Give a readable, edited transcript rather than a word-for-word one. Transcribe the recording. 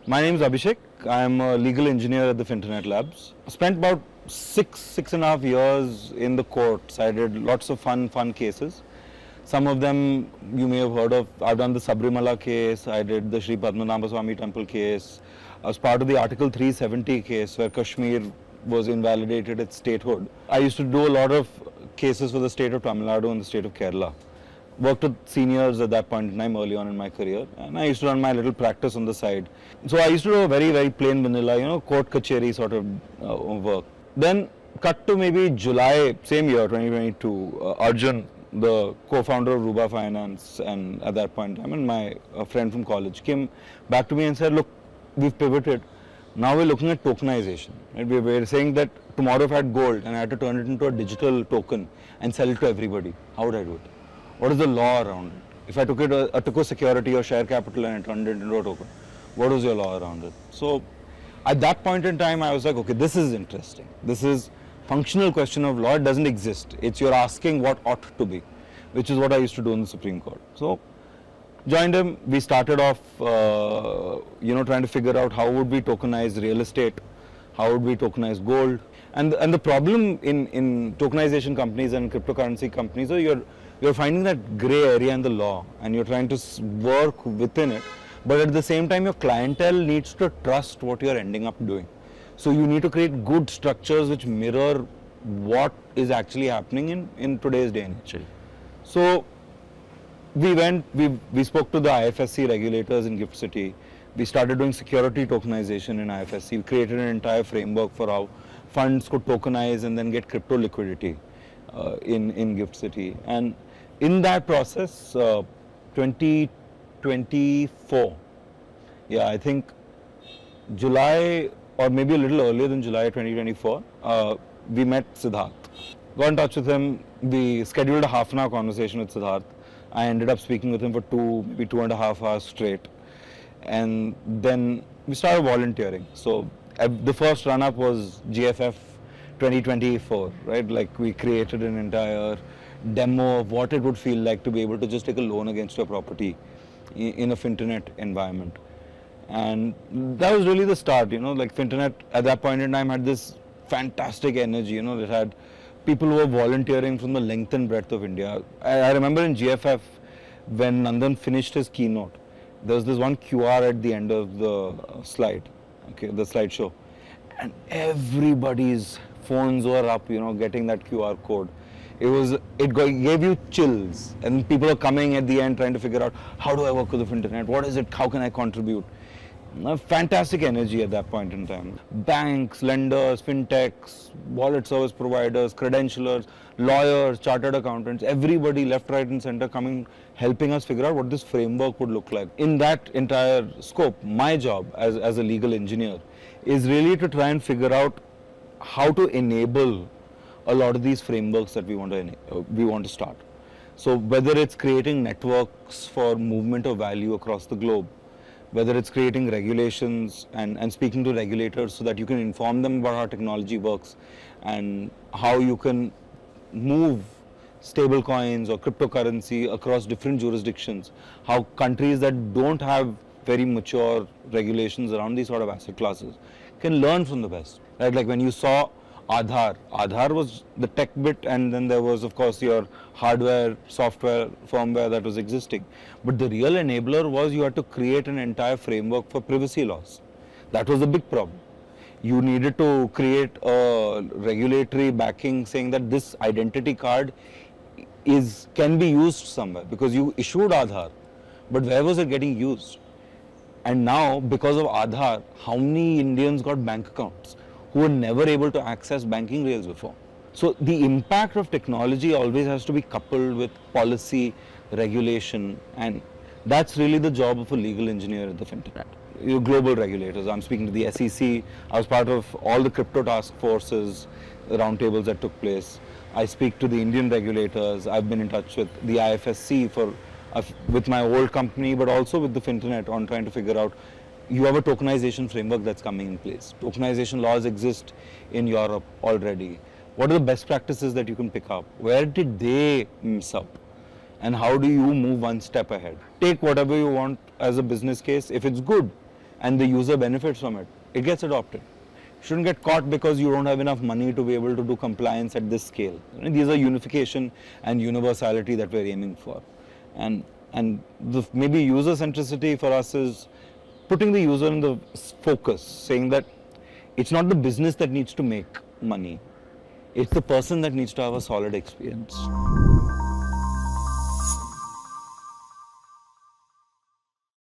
My name is Abhishek. I am a legal engineer at the Finternet labs. I spent about six and a half years in the courts. I did lots of fun cases. Some of them you may have heard of. I've done the Sabrimala case. I did the Sri Padmanabha Swami temple case. I was part of the Article 370 case where Kashmir was invalidated its statehood. I used to do a lot of cases for the state of Tamil Nadu and the state of Kerala. Worked with seniors at that point in time early on in my career, and I used to run my little practice on the side. So I used to do a very plain vanilla, court kacheri sort of work. Then cut to maybe July, same year, 2022, Arjun, the co-founder of Ruba Finance, and at that point in time, and my friend from college came back to me and said, look, we've pivoted. Now we're looking at tokenization. Right? We're saying that tomorrow if I had gold and I had to turn it into a digital token and sell it to everybody, how would I do it? What is the law around it? If I took a security or share capital and I turned it into a token, what is your law around it? So at that point in time, I was like, okay, this is interesting. This is functional question of law. It doesn't exist. It's you're asking what ought to be, which is what I used to do in the Supreme Court. So joined him. We started off, trying to figure out how would we tokenize real estate, how would we tokenize gold, and the problem in tokenization companies and cryptocurrency companies is you're finding that gray area in the law and you're trying to work within it, but at the same time your clientele needs to trust what you're ending up doing. So you need to create good structures which mirror what is actually happening in today's day and age. So we spoke to the IFSC regulators in Gift City. We started doing security tokenization in IFSC. We created an entire framework for how funds could tokenize and then get crypto liquidity in Gift City. And in that process, 2024, I think July or maybe a little earlier than July 2024, we met Siddharth. Got in touch with him. We scheduled a half-an-hour conversation with Siddharth. I ended up speaking with him for maybe 2.5 hours straight. And then we started volunteering. So the first run-up was GFF 2024, right? Like we created an entire demo of what it would feel like to be able to just take a loan against your property in a Finternet environment. And that was really the start, like Finternet at that point in time had this fantastic energy, it had people who were volunteering from the length and breadth of India. I remember in GFF, when Nandan finished his keynote, there was this one QR at the end of the slide, the slideshow, and everybody's phones were up, getting that QR code. It gave you chills, and people are coming at the end trying to figure out, how do I work with the Finternet? What is it? How can I contribute? Fantastic energy at that point in time. Banks, lenders, fintechs, wallet service providers, credentialers, lawyers, chartered accountants, everybody left, right and center coming, helping us figure out what this framework would look like. In that entire scope, my job as a legal engineer is really to try and figure out how to enable a lot of these frameworks that we want to start. So whether it's creating networks for movement of value across the globe, whether it's creating regulations and speaking to regulators so that you can inform them about how technology works and how you can move stable coins or cryptocurrency across different jurisdictions, how countries that don't have very mature regulations around these sort of asset classes can learn from the best. Right? Like when you saw Aadhaar was the tech bit, and then there was of course your hardware, software, firmware that was existing. But the real enabler was you had to create an entire framework for privacy laws. That was the big problem. You needed to create a regulatory backing saying that this identity card can be used somewhere, because you issued Aadhaar, but where was it getting used? And now, because of Aadhaar, how many Indians got bank accounts who were never able to access banking rails before? So the impact of technology always has to be coupled with policy, regulation, and that's really the job of a legal engineer at the Finternet. Global regulators. I'm speaking to the SEC. I was part of all the crypto task forces, roundtables that took place. I speak to the Indian regulators. I've been in touch with the IFSC with my old company, but also with the Finternet on trying to figure out, you have a tokenization framework that's coming in place. Tokenization laws exist in Europe already. What are the best practices that you can pick up? Where did they miss up? And how do you move one step ahead? Take whatever you want as a business case. If it's good, and the user benefits from it, it gets adopted. You shouldn't get caught because you don't have enough money to be able to do compliance at this scale. These are unification and universality that we're aiming for. And maybe user centricity for us is putting the user in the focus, saying that it's not the business that needs to make money, it's the person that needs to have a solid experience.